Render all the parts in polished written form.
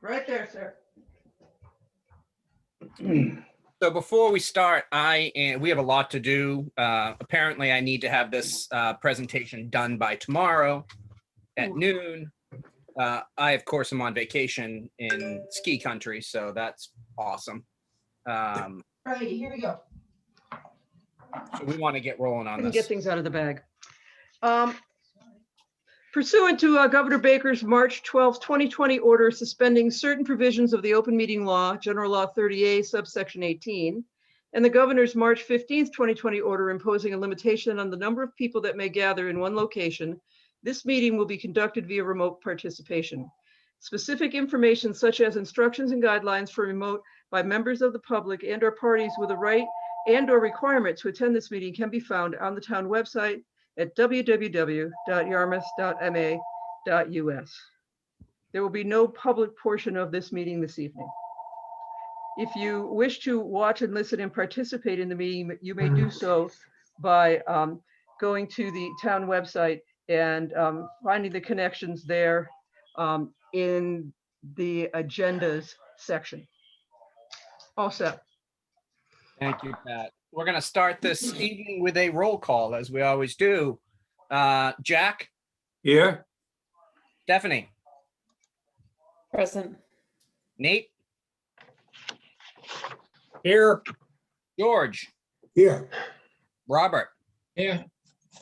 Right there, sir. So before we start, we have a lot to do. Apparently, I need to have this presentation done by tomorrow at noon. I, of course, am on vacation in ski country, so that's awesome. Right, here we go. So we want to get rolling on We can this. get things out of the bag. Pursuant to Governor Baker's March 12, 2020 order suspending certain provisions of the open meeting law, General Law 30A, subsection 18, and the governor's March 15, 2020 order imposing a limitation on the number of people that may gather in one location, this meeting will be conducted via remote participation. Specific information such as instructions and guidelines for remote by members of the public and or parties with a right and or requirement to attend this meeting can be found on the town website at www.yarmouth.ma.us. There will be no public portion of this meeting this evening. If you wish to watch and listen and participate in the meeting, you may do so by going to the town website and finding the connections there in the agendas section. All set. Thank you, Pat. We're going to start this evening with a roll call, as we always do. Jack? Here. Stephanie? Present. Nate? Here. George? Here. Robert? Here.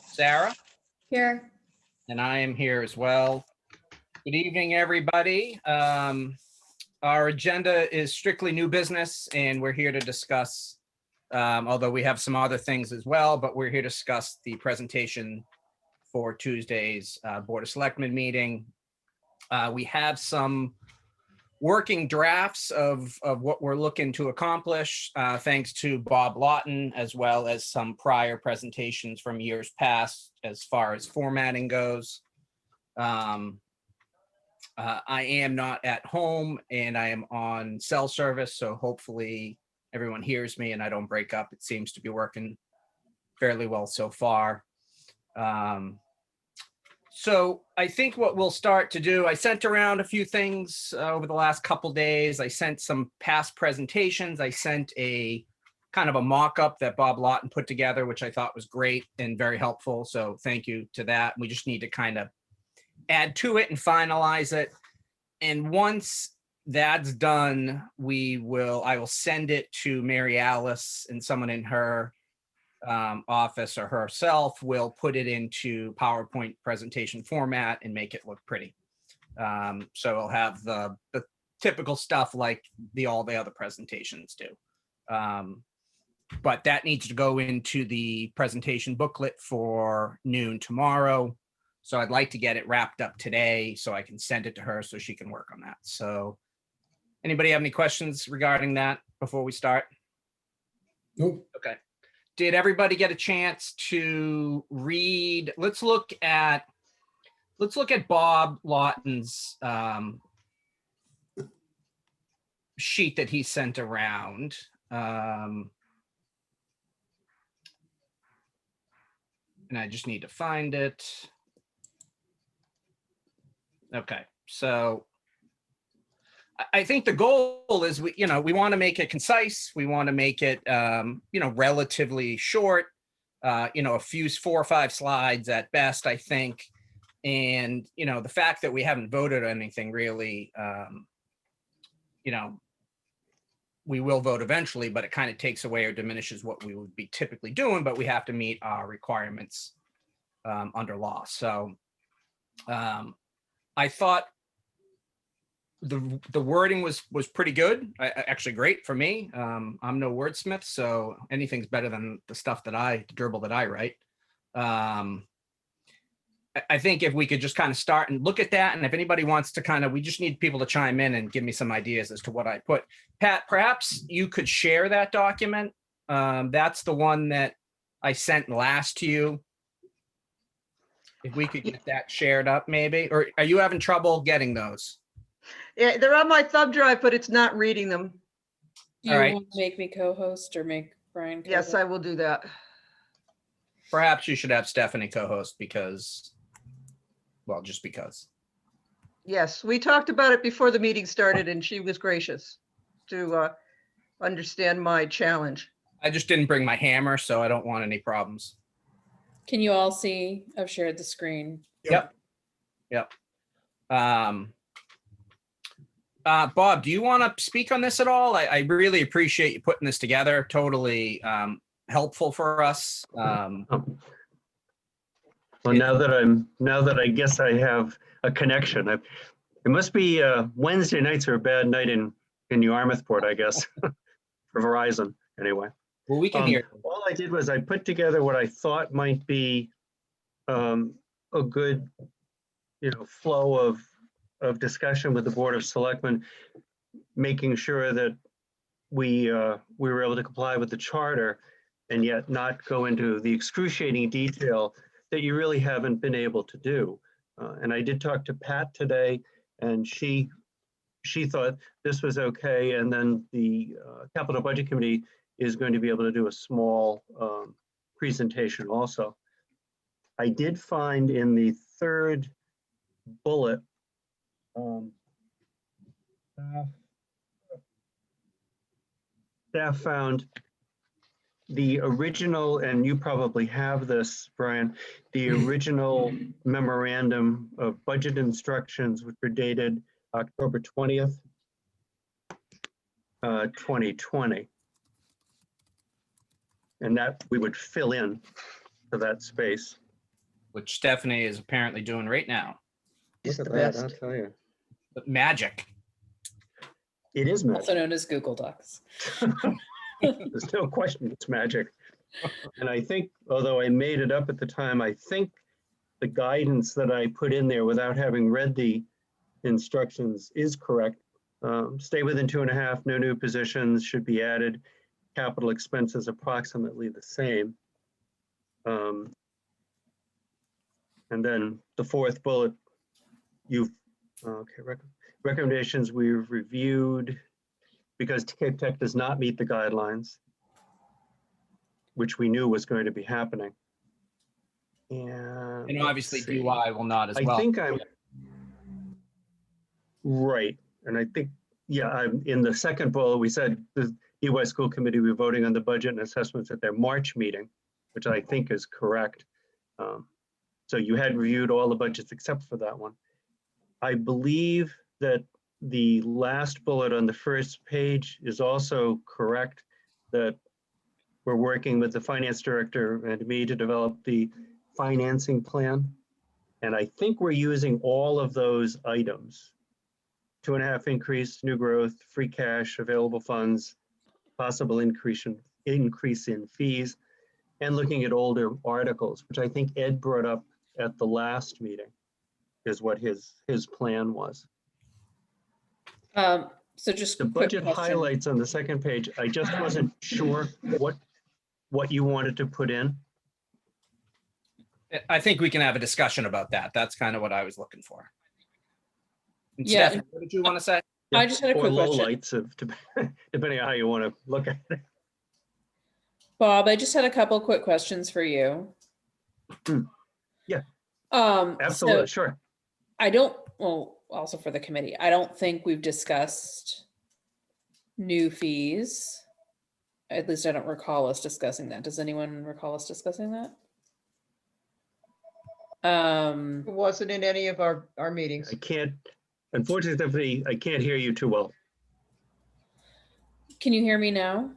Sarah? Here. And I am here as well. Good evening, everybody. Our agenda is strictly new business, and we're here to discuss, although we have some other things as well, but we're here to discuss the presentation for Tuesday's Board of Selectmen meeting. We have some working drafts of what we're looking to accomplish, thanks to Bob Lawton, as well as some prior presentations from years past as far as formatting goes. I am not at home and I am on cell service, so hopefully everyone hears me and I don't break up. It seems to be working fairly well so far. So I think what we'll start to do, I sent around a few things over the last couple days. I sent some past presentations. I sent a kind of a mock-up that Bob Lawton put together, which I thought was great and very helpful. So thank you to that. We just need to kind of add to it and finalize it. And once that's done, I will send it to Mary Alice, and someone in her office or herself will put it into PowerPoint presentation format and make it look pretty. So it'll have the typical stuff like all the other presentations do. But that needs to go into the presentation booklet for noon tomorrow. So I'd like to get it wrapped up today so I can send it to her so she can work on that. So anybody have any questions regarding that before we start? Nope. Okay. Did everybody get a chance to read? Let's look at Bob Lawton's sheet that he sent around. And I just need to find it. Okay, so I think the goal is we want to make it concise. We want to make it, relatively short, a few 4 or 5 slides at best, I think. And, the fact that we haven't voted on anything really, we will vote eventually, but it kind of takes away or diminishes what we would be typically doing, but we have to meet our requirements under law. So I thought the wording was pretty good, actually great for me. I'm no wordsmith, so anything's better than the dribble that I write. I think if we could just kind of start and look at that, and if anybody wants to we just need people to chime in and give me some ideas as to what I put. Pat, perhaps you could share that document. That's the one that I sent last to you. If we could get that shared up, maybe, or are you having trouble getting those? Yeah, they're on my thumb drive, but it's not reading them. Do you All right. want to make me co-host or make Brian co-host? Yes, I will do that. Perhaps you should have Stephanie co-host because, well, just because. Yes, we talked about it before the meeting started and she was gracious to understand my challenge. I just didn't bring my hammer, so I don't want any problems. Can you all see? I've shared the screen. Yep. Um, Bob, do you want to speak on this at all? I really appreciate you putting this together. Totally helpful for us. Well, now that I guess I have a connection, it must be Wednesday nights are a bad night in Yarmouthport, I guess, for Verizon anyway. Well, we can hear. All I did was I put together what I thought might be a good, flow of discussion with the Board of Selectmen, making sure that we were able to comply with the charter and yet not go into the excruciating detail that you really haven't been able to do. And I did talk to Pat today, and she thought this was okay. And then the Capital Budget Committee is going to be able to do a small presentation also. I did find in the third bullet, staff found the original, and you probably have this, Brian, the original memorandum of budget instructions, which were dated October 20th, 2020. And that we would fill in to that space. Which Stephanie is apparently doing right now. It's Look the at that, best. I'll tell you. But magic. It is Also magic. known as Google Docs. There's no question it's magic. And I think, although I made it up at the time, I think the guidance that I put in there without having read the instructions is correct. Stay within 2.5, no new positions should be added. Capital expenses approximately the same. And then the fourth bullet, recommendations we've reviewed because Cape Tech does not meet the guidelines, which we knew was going to be happening. And obviously DY will not as I well. think I'm right. And I think, yeah, I'm in the second bullet, we said the DY School Committee will be voting on the budget and assessments at their March meeting, which I think is correct. So you had reviewed all the budgets except for that one. I believe that the last bullet on the first page is also correct, that we're working with the finance director and me to develop the financing plan. And I think we're using all of those items. 2.5 increase, new growth, free cash, available funds, possible increase in fees, and looking at older articles, which I think Ed brought up at the last meeting, is what his plan was. So just The quick budget question. highlights on the second page, I just wasn't sure what you wanted to put in. I think we can have a discussion about that. That's kind of what I was looking for. And Yeah. Stephanie, what did you want to say? I just had a Or quick question. lowlights, depending on how you want to look at it. Bob, I just had a couple quick questions for you. Yeah. So Absolutely, sure. also for the committee, I don't think we've discussed new fees. At least I don't recall us discussing that. Does anyone recall us discussing that? It wasn't in any of our meetings. I can't, unfortunately, Stephanie, I can't hear you too well. Can you hear me now?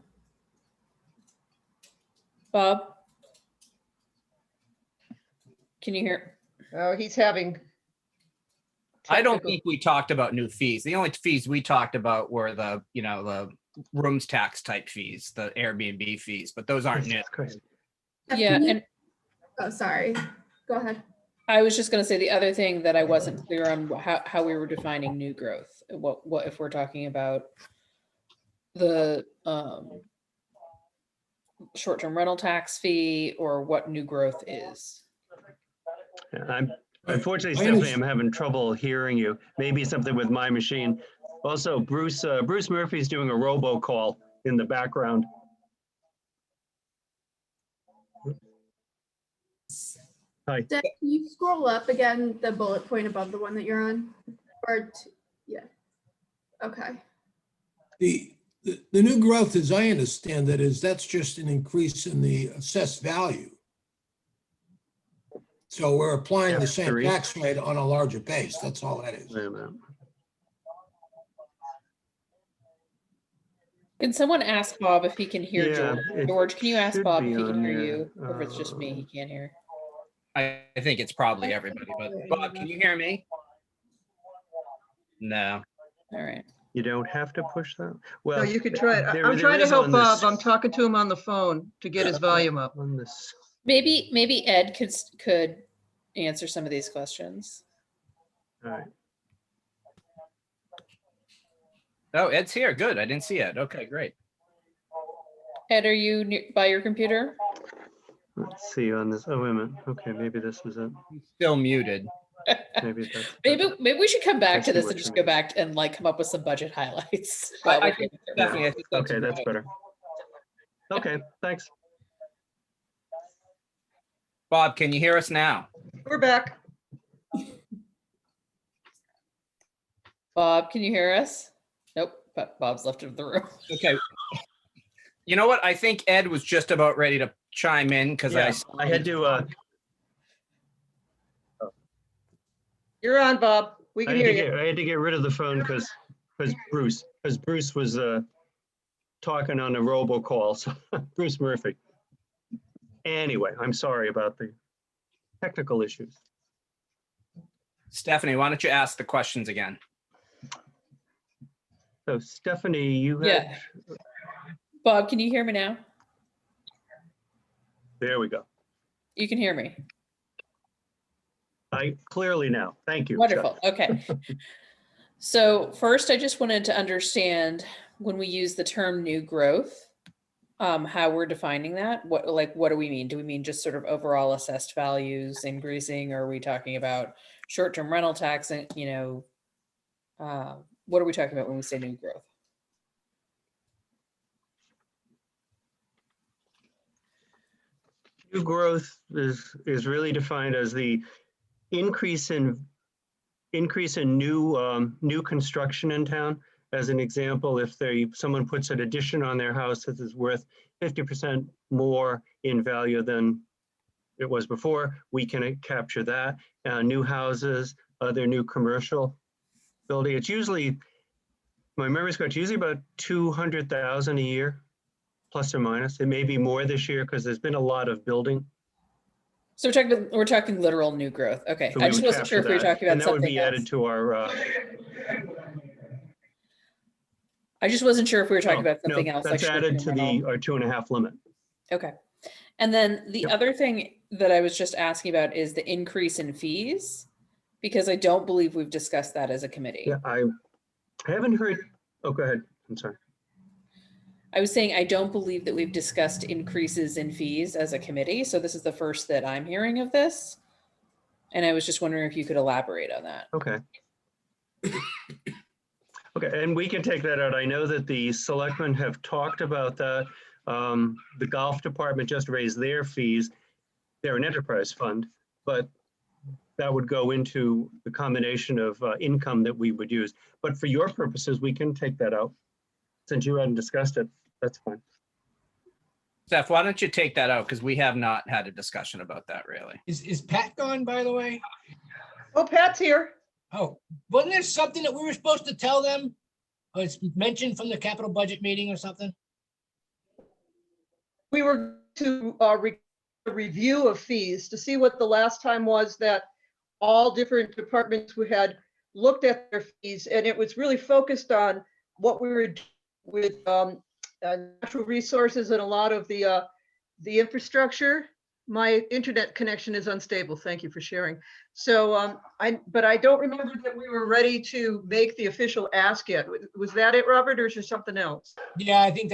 Bob? Can you hear? Oh, he's having. I don't technical- think we talked about new fees. The only fees we talked about were the rooms tax type fees, the Airbnb fees, but those aren't new. Yeah, and Oh, sorry. Go ahead. I was just going to say the other thing that I wasn't clear on how we were defining new growth. What if we're talking about the short-term rental tax fee, or what new growth is? Unfortunately, Stephanie, I'm having trouble hearing you. Maybe something with my machine. Also, Bruce Murphy's doing a robocall in the background. Hi. Deb, can you scroll up again, the bullet point above the one that you're on? Yeah. Okay. The new growth, as I understand it, is that's just an increase in the assessed value. So we're applying the same F3. tax rate on a larger base. That's all that is. Wait a minute. Can someone ask Bob if he can hear Yeah, George? it George, can you ask should Bob be if he can on hear there. you? Or if it's just me, he can't hear. I think it's probably everybody, but Bob, can you hear me? No. All right. You don't have to push that? No, Well, you could try it. there- I'm there trying to is help on this- Bob. I'm talking to him on the phone to get his volume up. on this. Maybe Ed could answer some of these questions. All right. Oh, Ed's here. Good. I didn't see Ed. Okay, great. Ed, are you by your computer? Let's see on this. Oh, wait a minute. Okay, maybe this is it. He's still muted. Maybe that's. Maybe we should come back I to see this what and you just go mean. back and like come up with some budget highlights. I while we're think going through. definitely. I think that's Okay, that's right. better. Okay, thanks. Bob, can you hear us now? We're back. Bob, can you hear us? Nope, but Bob's left the room. Okay. You know what? I think Ed was just about ready to chime in because Yeah, I had to, You're on, Bob. We I can had hear to you. get, I had to get rid of the phone because Bruce was talking on a robocall, so Bruce Murphy. Anyway, I'm sorry about the technical issues. Stephanie, why don't you ask the questions again? So Stephanie, you had, Yeah. Bob, can you hear me now? there we go. You can hear me. I clearly now, thank you. Chuck. Wonderful. Okay. So first, I just wanted to understand when we use the term new growth, how we're defining that. What do we mean? Do we mean just sort of overall assessed values increasing, or are we talking about short-term rental tax? And what are we talking about when we say new growth? New growth is really defined as the increase in new construction in town. As an example, if someone puts an addition on their house that is worth 50% more in value than it was before, we can capture that. New houses, other new commercial building. It's usually, my memory's correct, usually about 200,000 a year, plus or minus. It may be more this year because there's been a lot of building. So we're talking literal new growth. Okay. So I we just would wasn't sure if we were capture that, talking about and that would something be else. added to our. I just wasn't sure if we were talking No, about something else. That's like added to short-term rental. our 2.5 limit. Okay. And then the Yep. other thing that I was just asking about is the increase in fees, because I don't believe we've discussed that as a committee. Yeah, I haven't heard. Oh, go ahead. I'm sorry. I was saying I don't believe that we've discussed increases in fees as a committee. So this is the first that I'm hearing of this. And I was just wondering if you could elaborate on that. Okay. Okay, and we can take that out. I know that the selectmen have talked about that. The golf department just raised their fees. They're an enterprise fund, but that would go into the combination of income that we would use. But for your purposes, we can take that out. Since you hadn't discussed it, that's fine. Steph, why don't you take that out? Because we have not had a discussion about that really. Is Pat gone, by the way? Oh, Pat's here. Oh, wasn't there something that we were supposed to tell them? Or it's mentioned from the capital budget meeting or something? We were to a review of fees to see what the last time was that all different departments who had looked at their fees, and it was really focused on what we were doing with natural resources and a lot of the infrastructure. My internet connection is unstable. Thank you for sharing. So but I don't remember that we were ready to make the official ask yet. Was that it, Robert, or is there something else? Yeah, I think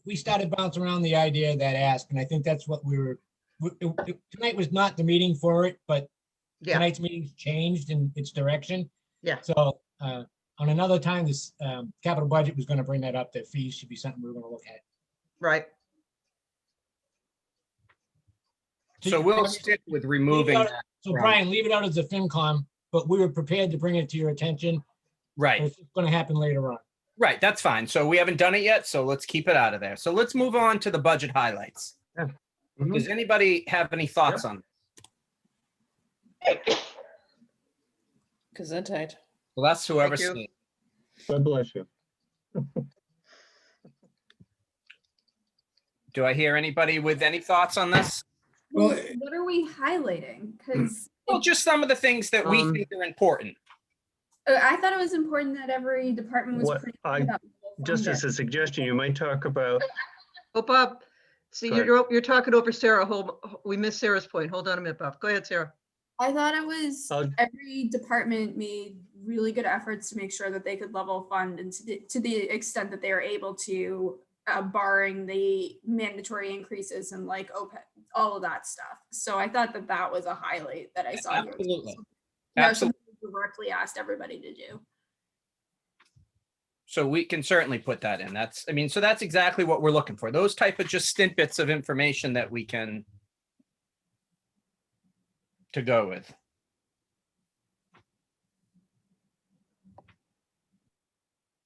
we started bouncing around the idea of that ask, and I think that's what tonight was not the meeting for it, but Yeah, tonight's meeting's changed in its direction. Yeah. So on another time, this capital budget was going to bring that up, that fees should be something we were going to look at. right. So we'll stick with removing that. So Right. Brian, leave it out as the FinCom but we were prepared to bring it to your attention. Right. It's going to happen later on. Right, that's fine. So we haven't done it yet, so let's keep it out of there. So let's move on to the budget highlights. Mhm. Does anybody have any thoughts on? Gesundheit. Well, that's whoever's you. sneezing. God bless you. Do I hear anybody with any thoughts on this? Well, What are we highlighting? Because Well, just some of the things that we Um, think are important. I thought it was important that every department was What pretty. I- clear about Just funding. as a suggestion, you might talk about, Oh, Bob, see, Go ahead. you're talking over Sarah. We missed Sarah's point. Hold on a minute, Bob. Go ahead, Sarah. I thought it was I'll- every department made really good efforts to make sure that they could level fund and to the extent that they are able to, barring the mandatory increases and like OPEB, all of that stuff. So I thought that that was a highlight that I saw here. Absolutely. That was Absolutely. something we directly asked everybody to do. So we can certainly put that in. So that's exactly what we're looking for. Those type of just snippets of information that we can to go with.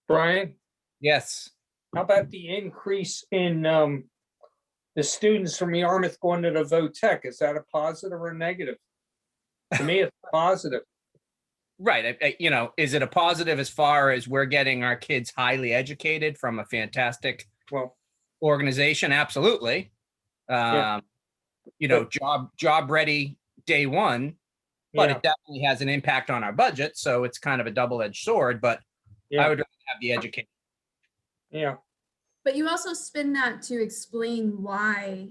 Brian, Yes. how about the increase in the students from Yarmouth going to the VOTEC? Is that a positive or a negative? To me, it's positive. Right. Is it a positive as far as we're getting our kids highly educated from a fantastic Well, organization? Absolutely. Yeah. Job ready day one, but yeah, it definitely has an impact on our budget. So it's kind of a double-edged sword, but I yeah, would rather have the education. yeah, But you also spin that to explain why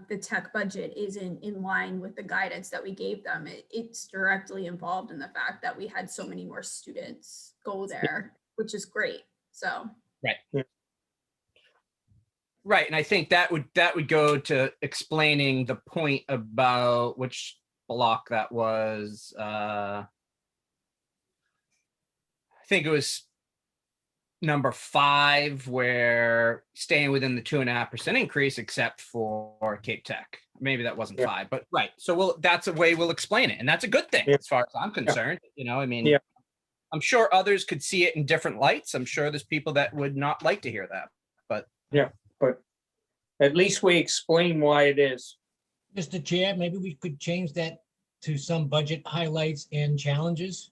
the tech budget isn't in line with the guidance that we gave them. It's directly involved in the fact that we had so many more students go there, which is great. So Right. And I think that would go to explaining the point about which block that was. I think it was number 5, where staying within the 2.5% increase, except for Cape Tech. Maybe that wasn't Yeah. 5, but right. So that's a way we'll explain it. And that's a good thing Yeah. as far as I'm concerned. Yeah. I'm sure others could see it in different lights. I'm sure there's people that would not like to hear that. but at least we explain why it is. Mr. Chair, maybe we could change that to some budget highlights and challenges.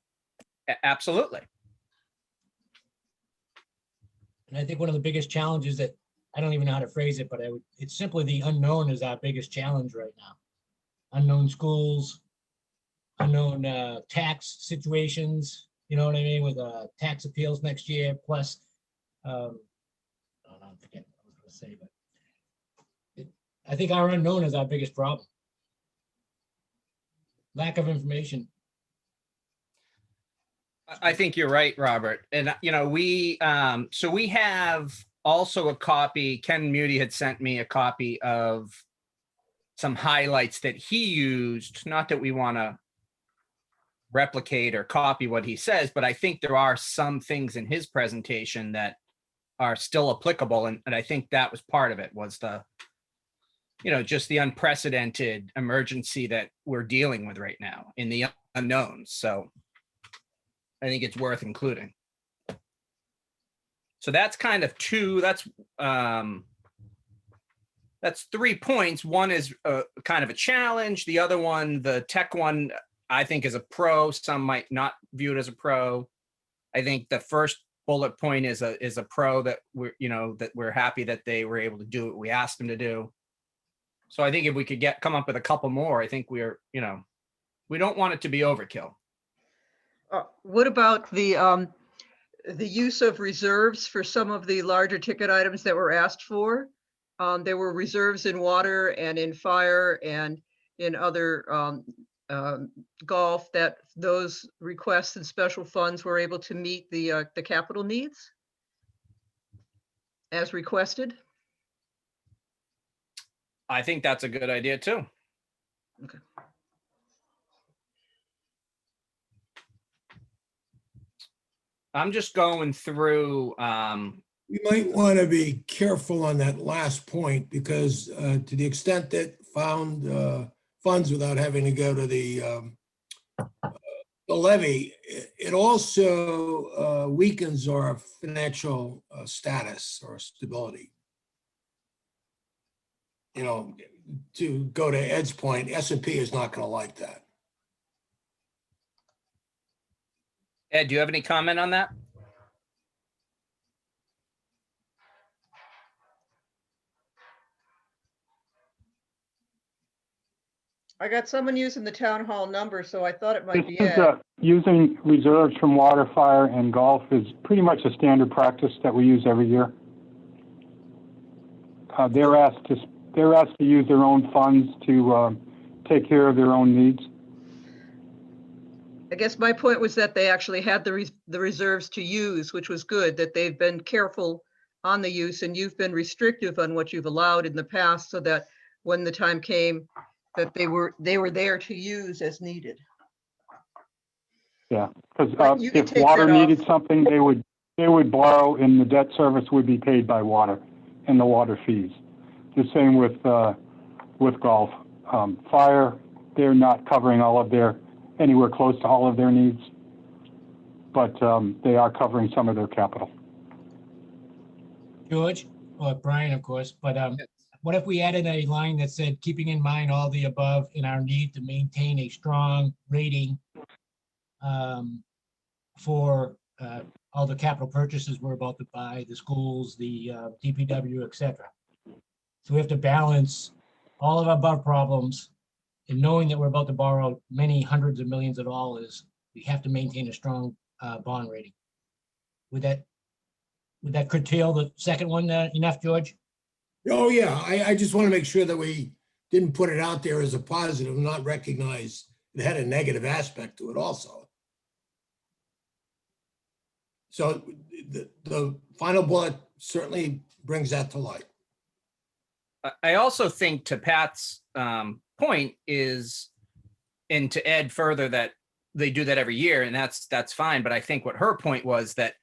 Absolutely. And I think one of the biggest challenges that, I don't even know how to phrase it, but it's simply the unknown is our biggest challenge right now. Unknown schools, unknown tax situations, you know what I mean, with tax appeals next year, plus, I don't know, I forget what I was gonna say, but I think our unknown is our biggest problem. Lack of information. I think you're right, Robert. And, we have also a copy, Ken Muty had sent me a copy of some highlights that he used, not that we want to replicate or copy what he says, but I think there are some things in his presentation that are still applicable. And I think that was part of it, was just the unprecedented emergency that we're dealing with right now in the unknowns. So I think it's worth including. So that's kind of that's 3 points. One is kind of a challenge. The other one, the tech one, I think is a pro. Some might not view it as a pro. I think the first bullet point is a pro, that we're happy that they were able to do what we asked them to do. So I think if we could come up with a couple more, I think we don't want it to be overkill. What about the use of reserves for some of the larger ticket items that were asked for? There were reserves in water and in fire and in other golf, that those requests and special funds were able to meet the capital needs as requested. I think that's a good idea too. Okay. I'm just going through. You might want to be careful on that last point, because to the extent that found funds without having to go to the the levy, it also weakens our financial status or stability. You know, to go to Ed's point, S&P is not going to like that. Ed, do you have any comment on that? I got someone using the town hall number, so I thought it might This be is, Ed. using reserves from water, fire, and golf is pretty much a standard practice that we use every year. They're asked to use their own funds to take care of their own needs. I guess my point was that they actually had the reserves to use, which was good, that they've been careful on the use, and you've been restrictive on what you've allowed in the past, so that when the time came, that they were there to use as needed. Yeah, because But you can if take water that off. needed something, they would borrow, and the debt service would be paid by water and the water fees. The same with golf. Fire, they're not covering anywhere close to all of their needs, but they are covering some of their capital. George, or Brian, of course, but what if we added a line that said, keeping in mind all the above in our need to maintain a strong rating for all the capital purchases we're about to buy, the schools, the DPW, et cetera. So we have to balance all of our above problems, and knowing that we're about to borrow many hundreds of millions of dollars, we have to maintain a strong bond rating. Would that curtail the second one enough, George? Oh, yeah, I just want to make sure that we didn't put it out there as a positive, not recognize it had a negative aspect to it also. So the final bullet certainly brings that to light. I also think, to Pat's point, is, and to Ed further, that they do that every year, and that's fine. But I think what her point was that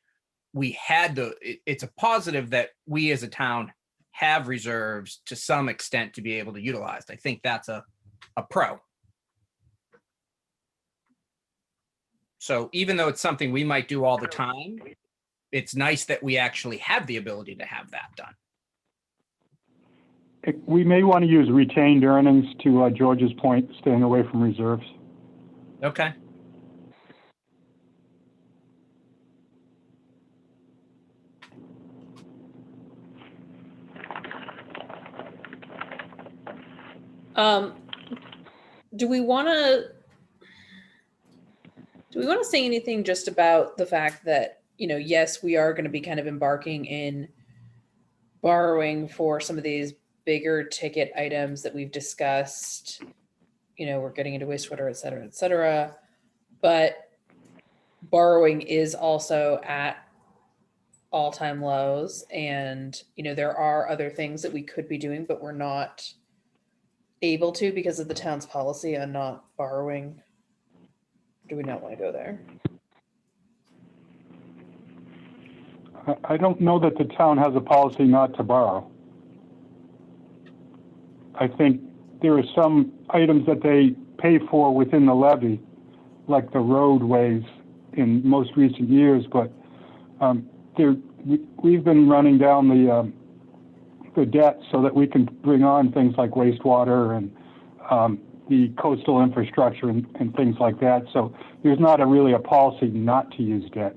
we had it's a positive that we as a town have reserves to some extent to be able to utilize. I think that's a pro. So even though it's something we might do all the time, it's nice that we actually have the ability to have that done. We may want to use retained earnings to George's point, staying away from reserves. Okay. Do we want to say anything just about the fact that, yes, we are going to be kind of embarking in borrowing for some of these bigger ticket items that we've discussed, we're getting into wastewater, et cetera, but borrowing is also at all-time lows. And, there are other things that we could be doing, but we're not able to because of the town's policy on not borrowing. Do we not want to go there? I don't know that the town has a policy not to borrow. I think there are some items that they pay for within the levy, like the roadways in most recent years, but we've been running down the debt so that we can bring on things like wastewater and the coastal infrastructure and things like that. So there's not really a policy not to use debt.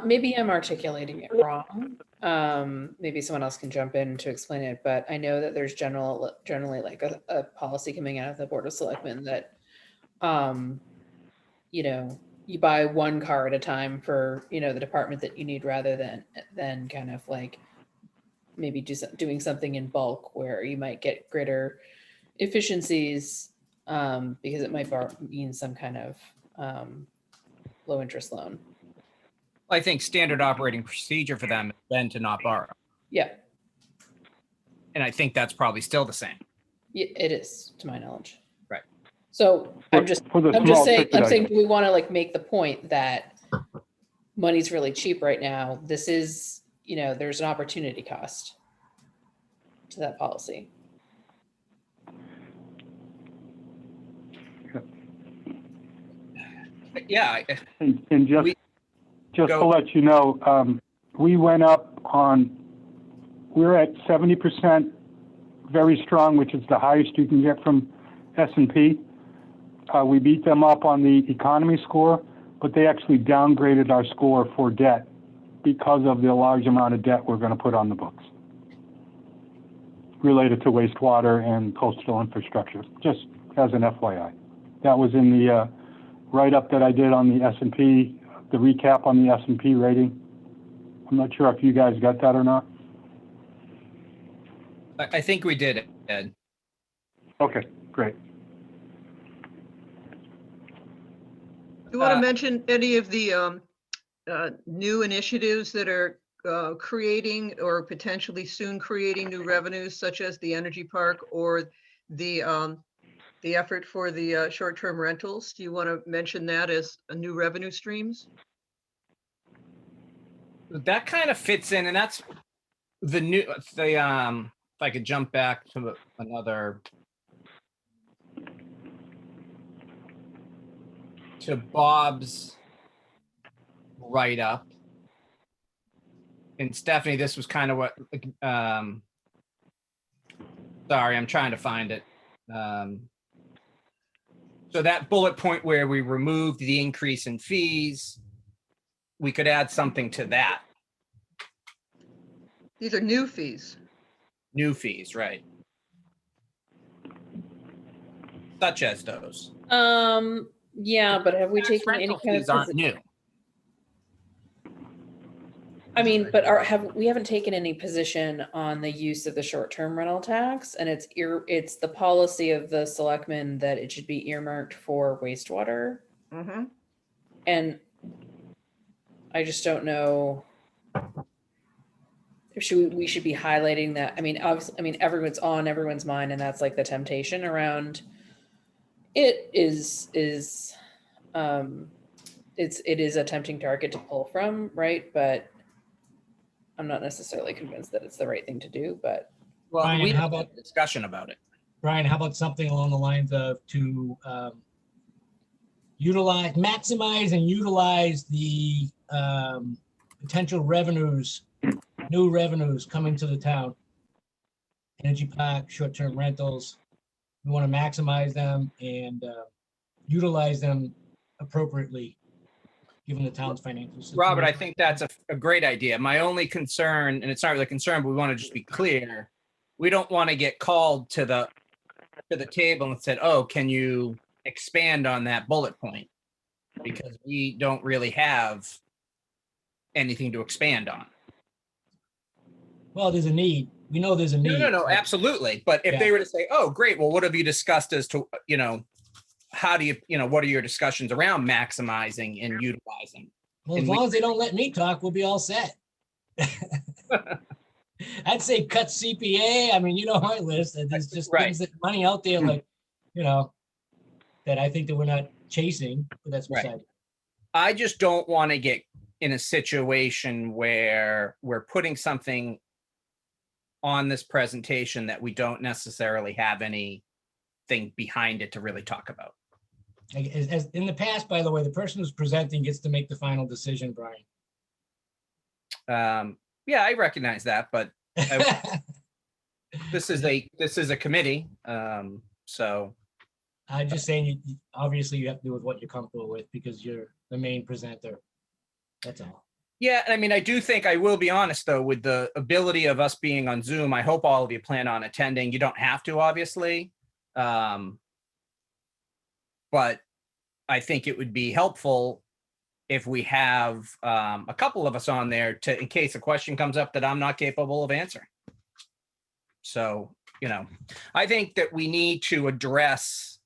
Maybe I'm articulating it wrong. Maybe someone else can jump in to explain it, but I know that there's generally like a policy coming out of the Board of Selectmen that, you buy one car at a time for, the department that you need, rather than kind of like maybe doing something in bulk where you might get greater efficiencies, because it might mean some kind of low interest loan. I think standard operating procedure for them has been to not borrow. Yeah. And I think that's probably still the same. Yeah, it is, to my knowledge. Right. So I'm just saying, do we want to like make the point that money's really cheap right now? This is, there's an opportunity cost to that policy. Yeah, And just, We- just to go- let you know, we went up on, we're at 70% very strong, which is the highest you can get from S&P. We beat them up on the economy score, but they actually downgraded our score for debt because of the large amount of debt we're going to put on the books related to wastewater and coastal infrastructure, just as an FYI. That was in the write-up that I did on the S&P, the recap on the S&P rating. I'm not sure if you guys got that or not. I think we did, Ed. Okay, great. Do you want to Uh, mention any of the new initiatives that are creating or potentially soon creating new revenues, such as the energy park or the effort for the short-term rentals? Do you want to mention that as a new revenue streams? That kind of fits in, and that's the new, if I could jump back to another, to Bob's write-up. And Stephanie, this was kind of what, sorry, I'm trying to find it. So that bullet point where we removed the increase in fees, we could add something to that. These are new fees. New fees, right? Such as those. Yeah, but have we Tax taken any rental kind fees of, aren't new. I mean, but we haven't taken any position on the use of the short-term rental tax, and it's the policy of the selectmen that it should be earmarked for wastewater. Mm-hmm. And I just don't know if we should be highlighting that. I mean, obviously, I mean, everyone's on everyone's mind, and that's like the temptation around it is it is a tempting target to pull from, right? But I'm not necessarily convinced that it's the right thing to do, but Well, Brian, we how had a about- discussion about it. Brian, how about something along the lines of to maximize and utilize the potential revenues, new revenues coming to the town? Energy park, short-term rentals. We want to maximize them and utilize them appropriately, given the town's financial situation. Robert, I think that's a great idea. My only concern, and it's not really a concern, but we want to just be clear. We don't want to get called to the table and said, oh, can you expand on that bullet point? Because we don't really have anything to expand on. Well, there's a need. We know there's a need. No, absolutely. But if they were to say, oh, great, well, what have you discussed as to, how do you, what are your discussions around maximizing and utilizing? Well, as and long as they don't let me talk, we'll be all set. I'd say cut CPA. I mean, you know my list. There's just Right. things that money out there, like, that I think that we're not chasing, but that's Right. beside. I just don't want to get in a situation where we're putting something on this presentation that we don't necessarily have anything behind it to really talk about. As in the past, by the way, the person who's presenting gets to make the final decision, Brian. Yeah, I recognize that, but this is a committee. So I'm just saying, obviously you have to do with what you're comfortable with because you're the main presenter. That's all. yeah, I mean, I do think, I will be honest though, with the ability of us being on Zoom, I hope all of you plan on attending. You don't have to, obviously. But I think it would be helpful if we have a couple of us on there in case a question comes up that I'm not capable of answering. So, I think that we need to address,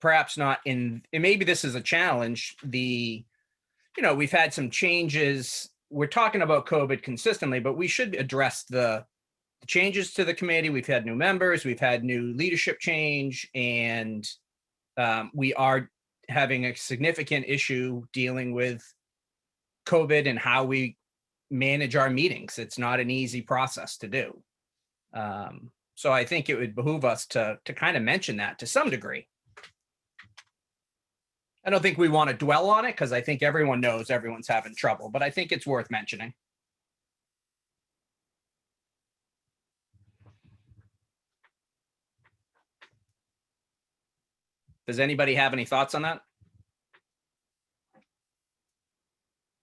perhaps not and maybe this is a challenge, we've had some changes. We're talking about COVID consistently, but we should address the changes to the committee. We've had new members, we've had new leadership change, and we are having a significant issue dealing with COVID and how we manage our meetings. It's not an easy process to do. So I think it would behoove us to kind of mention that to some degree. I don't think we want to dwell on it because I think everyone knows everyone's having trouble, but I think it's worth mentioning. Does anybody have any thoughts on that?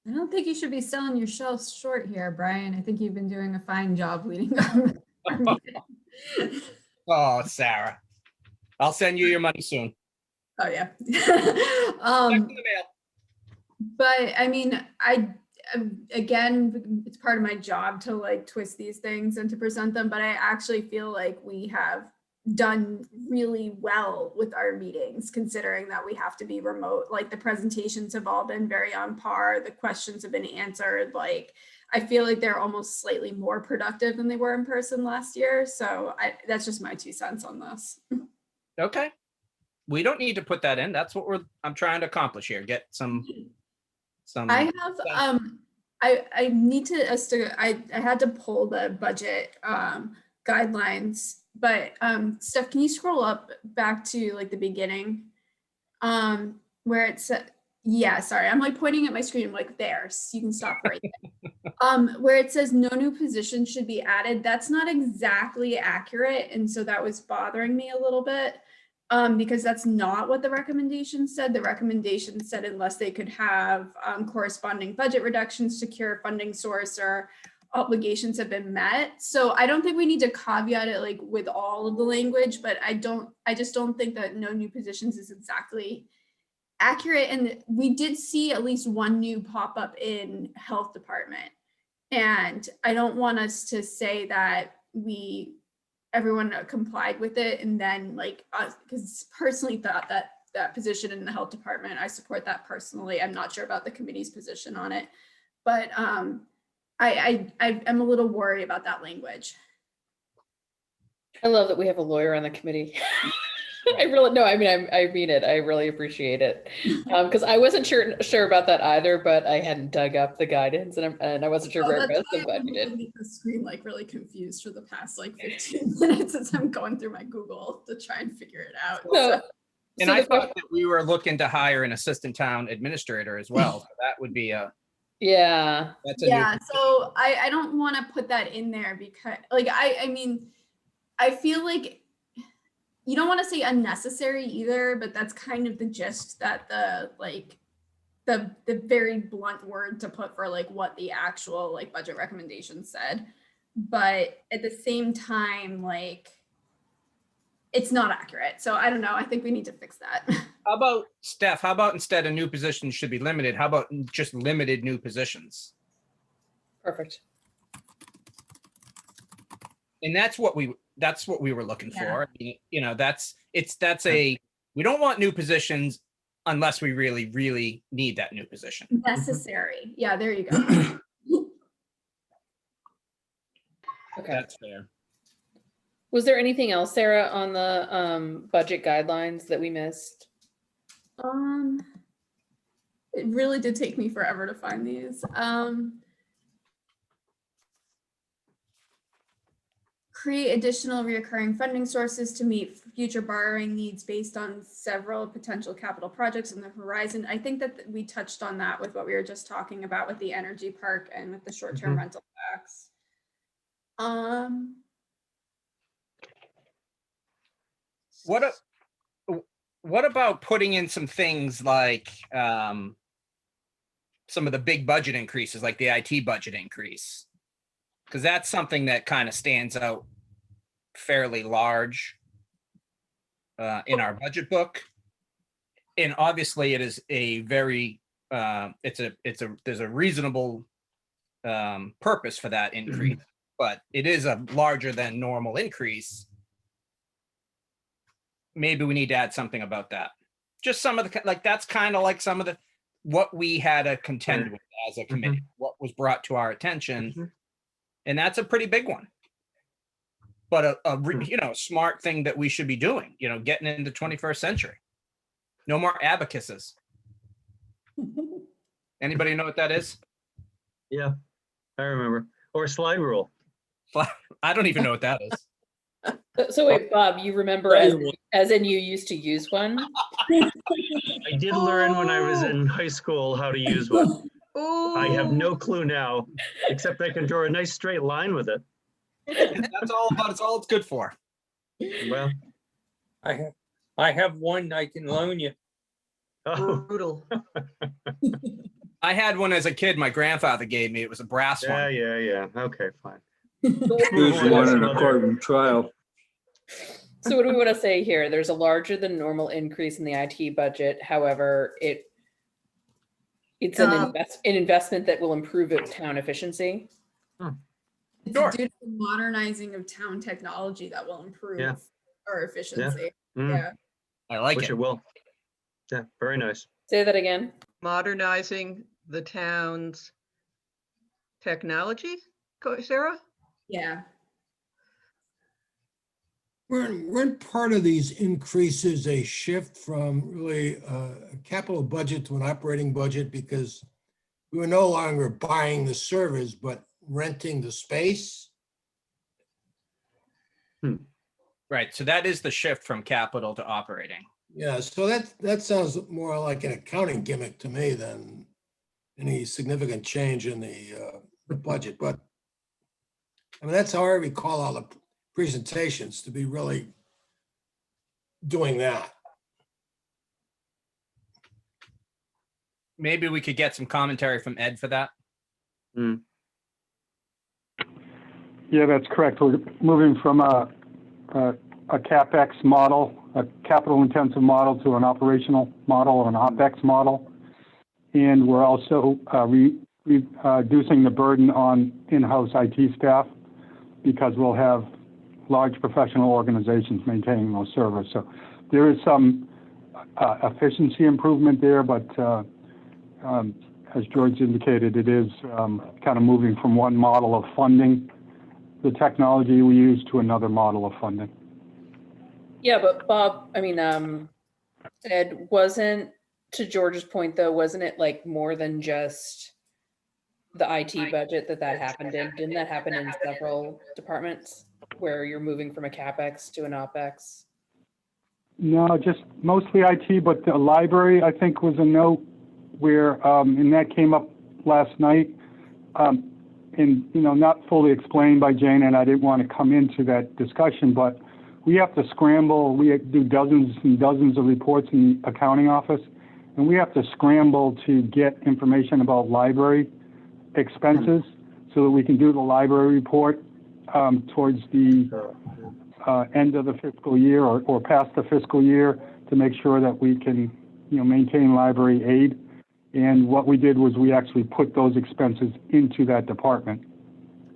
I don't think you should be selling your shelves short here, Brian. I think you've been doing a fine job leading our meeting. Oh, Sarah, I'll send you your money soon. Oh, yeah. Check in the mail. But I mean, again, it's part of my job to like twist these things and to present them, but I actually feel like we have done really well with our meetings, considering that we have to be remote. Like the presentations have all been very on par. The questions have been answered. Like, I feel like they're almost slightly more productive than they were in person last year. So that's just my 2 cents on this. Okay. We don't need to put that in. That's what I'm trying to accomplish here. Get some. I have, I need to, I had to pull the budget guidelines, but Steph, can you scroll up back to like the beginning? Where it's, yeah, sorry, I'm like pointing at my screen, I'm like, there, so you can stop right there. Where it says no new positions should be added, that's not exactly accurate. And so that was bothering me a little bit. Because that's not what the recommendation said. The recommendation said unless they could have corresponding budget reductions, secure funding source, or obligations have been met. So I don't think we need to caveat it like with all of the language, but I just don't think that no new positions is exactly accurate. And we did see at least one new pop up in health department. And I don't want us to say that everyone complied with it and then like because personally thought that that position in the health department, I support that personally. I'm not sure about the committee's position on it, but I'm a little worried about that language. I love that we have a lawyer on the committee. I really, no, I mean it. I really appreciate it. Because I wasn't sure about that either, but I hadn't dug up the guidance and I wasn't sure where it was. I'm glad you did. The screen like really confused for the past like 15 minutes as I'm going through my Google to try and figure it out. And I thought that we were looking to hire an assistant town administrator as well. So that would be yeah. That's so I don't want to put that in there because like I mean I feel like you don't want to say unnecessary either, but that's kind of the gist that the very blunt word to put for like what the actual like budget recommendation said. But at the same time, like it's not accurate. So I don't know. I think we need to fix that. How about Steph? How about instead of new positions should be limited? How about just limited new positions? Perfect. And that's what we were looking for. You know, we don't want new positions unless we really, really need that new position. Necessary. Yeah, there you go. Okay. That's fair. Was there anything else, Sarah, on the budget guidelines that we missed? It really did take me forever to find these. Create additional reoccurring funding sources to meet future borrowing needs based on several potential capital projects on the horizon. I think that we touched on that with what we were just talking about with the energy park and with the short-term rental tax. What about putting in some things like some of the big budget increases, like the IT budget increase? Because that's something that kind of stands out fairly large in our budget book. And obviously it is a very, there's a reasonable purpose for that increase, but it is a larger than normal increase. Maybe we need to add something about that. Just some of the, like, that's kind of like some of what we had to contend with as a committee, what was brought to our attention. And that's a pretty big one, but a smart thing that we should be doing, getting into 21st century. No more abacuses. Anybody know what that is? Yeah, I remember. Or slide rule. I don't even know what that is. So wait, Bob, you remember as in you used to use one? I did learn when I was in high school how to use one. I have no clue now, except I can draw a nice straight line with it. That's all it's good for. Well, I have one I can loan you. oh, Brutal. I had one as a kid. My grandfather gave me. It was a brass one. yeah. Okay, fine. Who's on, one in mother. a court and trial? So what do we want to say here? There's a larger than normal increase in the IT budget. However, it's an investment that will improve town efficiency. It's Sure. due to the modernizing of town technology that will improve Yeah. our efficiency. Mm, Yeah. I like Wish it. it will. Yeah, very nice. Say that again. Modernizing the town's technology, Sarah? Yeah. Weren't part of these increases a shift from really a capital budget to an operating budget because we were no longer buying the servers, but renting the space? Right. So that is the shift from capital to operating. Yeah, so that sounds more like an accounting gimmick to me than any significant change in the budget. But I mean, that's how I recall all the presentations to be really doing that. Maybe we could get some commentary from Ed for that. Yeah, that's correct. We're moving from a CapEx model, a capital intensive model, to an operational model or an OpEx model. And we're also reducing the burden on in-house IT staff because we'll have large professional organizations maintaining those servers. So there is some efficiency improvement there, but as George indicated, it is kind of moving from one model of funding the technology we use to another model of funding. Yeah, but Bob, I mean, Ed, to George's point though, wasn't it like more than just the IT budget that happened in? Didn't that happen in several departments where you're moving from a CapEx to an OpEx? No, just mostly IT, but the library, I think, was a note where, and that came up last night, and, not fully explained by Jane, and I didn't want to come into that discussion, but we have to scramble. We do dozens and dozens of reports in the accounting office, and we have to scramble to get information about library expenses so that we can do the library report towards the end of the fiscal year or past the fiscal year to make sure that we can, maintain library aid. And what we did was we actually put those expenses into that department,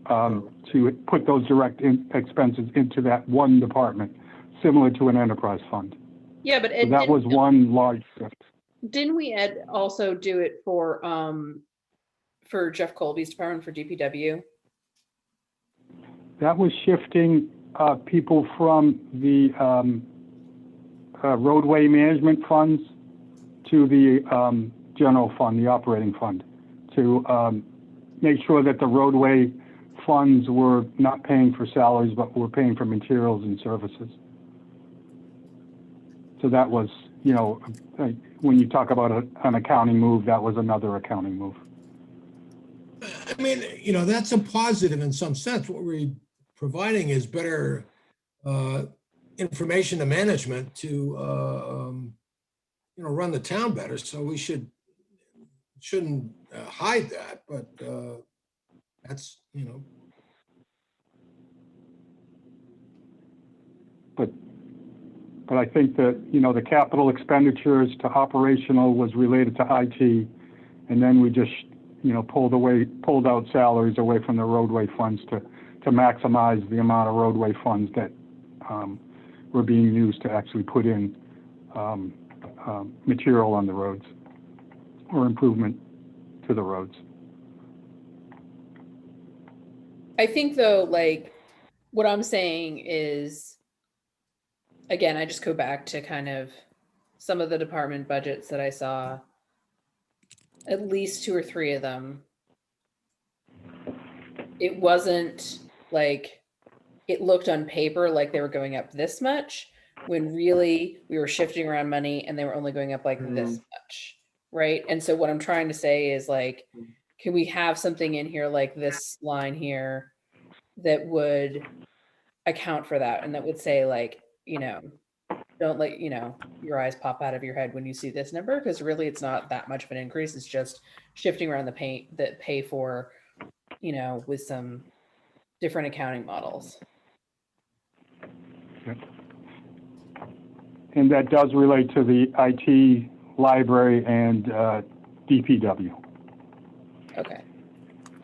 to put those direct expenses into that one department, similar to an enterprise fund. Yeah, but So that was one large shift. Didn't we, Ed, also do it for Jeff Colby's department for DPW? That was shifting people from the roadway management funds to the general fund, the operating fund, to make sure that the roadway funds were not paying for salaries, but were paying for materials and services. So that was, when you talk about an accounting move, that was another accounting move. I mean, that's a positive in some sense. What we're providing is better information to management to, run the town better. So we shouldn't hide that, but that's, But I think that, the capital expenditures to operational was related to IT. And then we just, pulled out salaries away from the roadway funds to maximize the amount of roadway funds that were being used to actually put in material on the roads or improvement to the roads. I think though, like what I'm saying is, again, I just go back to kind of some of the department budgets that I saw, at least 2 or 3 of them. It wasn't like it looked on paper like they were going up this much, when really we were shifting around money and they were only going up like this much, right? And so what I'm trying to say is like, can we have something in here like this line here that would account for that, and that would say like, don't let, your eyes pop out of your head when you see this number, because really it's not that much of an increase. It's just shifting around the pay for, with some different accounting models. And that does relate to the IT, library, and DPW. Okay.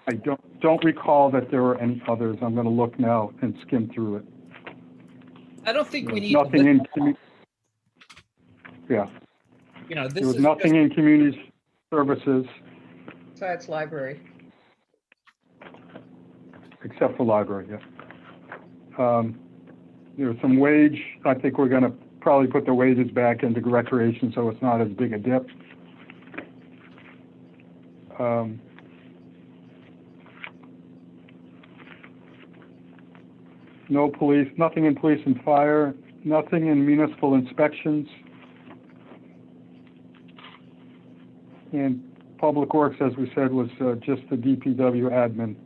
I don't recall that there were any others. I'm going to look now and skim through it. I don't think we There's need to nothing list in, yeah, this there was is nothing just, in community services Besides library. except for library, yeah. There's some wage. I think we're going to probably put the wages back into recreation so it's not as big a dip. No police, nothing in police and fire, nothing in municipal inspections. And public works, as we said, was just the DPW admin.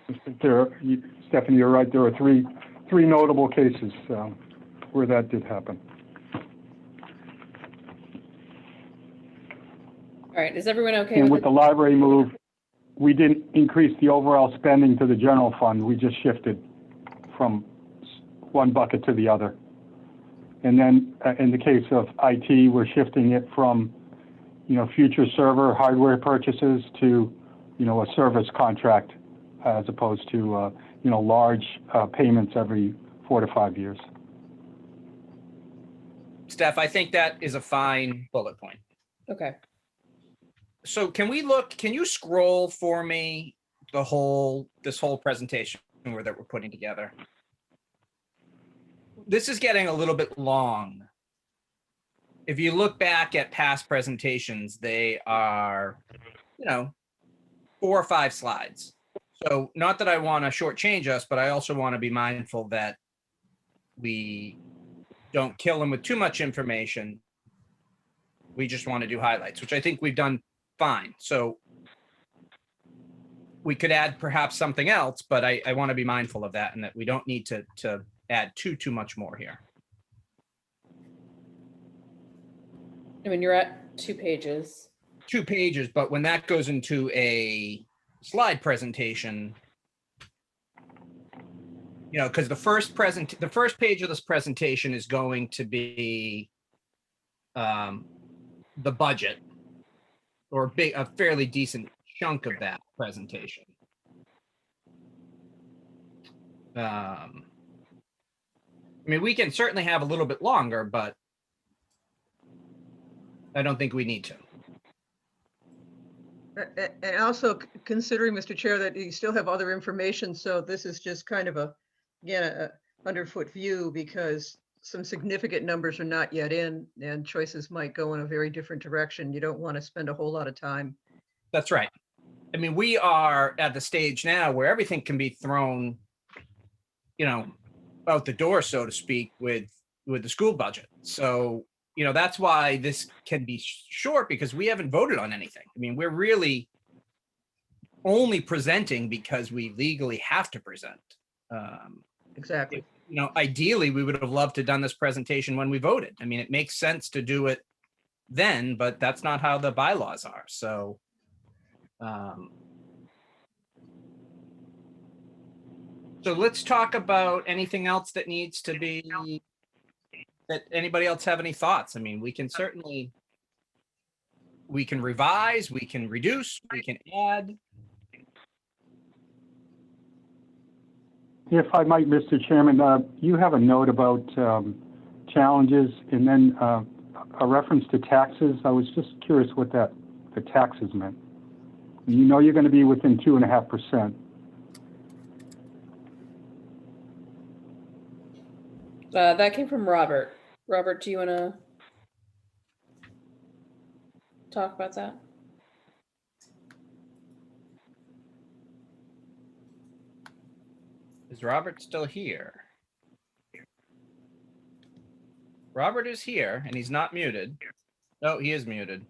I think Stephanie, you're right, there are three notable cases where that did happen. All right, is everyone okay And with with the library move, we didn't increase the overall spending to the general fund. We just shifted from one bucket to the other. And then in the case of IT, we're shifting it from, future server hardware purchases to, a service contract as opposed to, large payments every 4 to 5 years. Steph, I think that is a fine bullet point. Okay. So can you scroll for me this whole presentation that we're putting together? This is getting a little bit long. If you look back at past presentations, they are, 4 or 5 slides. So not that I want to shortchange us, but I also want to be mindful that we don't kill them with too much information. We just want to do highlights, which I think we've done fine. So we could add perhaps something else, but I want to be mindful of that and that we don't need to add too much more here. I mean, you're at 2 pages. 2 pages, but when that goes into a slide presentation, because the first page of this presentation is going to be the budget, or a fairly decent chunk of that presentation. I mean, we can certainly have a little bit longer, but I don't think we need to. And also considering, Mr. Chair, that you still have other information, so this is just kind of a underfoot view, because some significant numbers are not yet in and choices might go in a very different direction. You don't want to spend a whole lot of time. That's right. I mean, we are at the stage now where everything can be thrown, out the door, so to speak, with the school budget. So, that's why this can be short, because we haven't voted on anything. I mean, we're really only presenting because we legally have to present. Exactly. Ideally, we would have loved to have done this presentation when we voted. I mean, it makes sense to do it then, but that's not how the bylaws are. So, so let's talk about anything else that needs to be, that anybody else have any thoughts? I mean, we can revise, we can reduce, we can add. If I might, Mr. Chairman, you have a note about challenges and then a reference to taxes. I was just curious what the taxes meant. You're going to be within 2.5%. That came from Robert. Robert, do you want to talk about that? Is Robert still here? Robert is here and he's not muted. No, he is muted.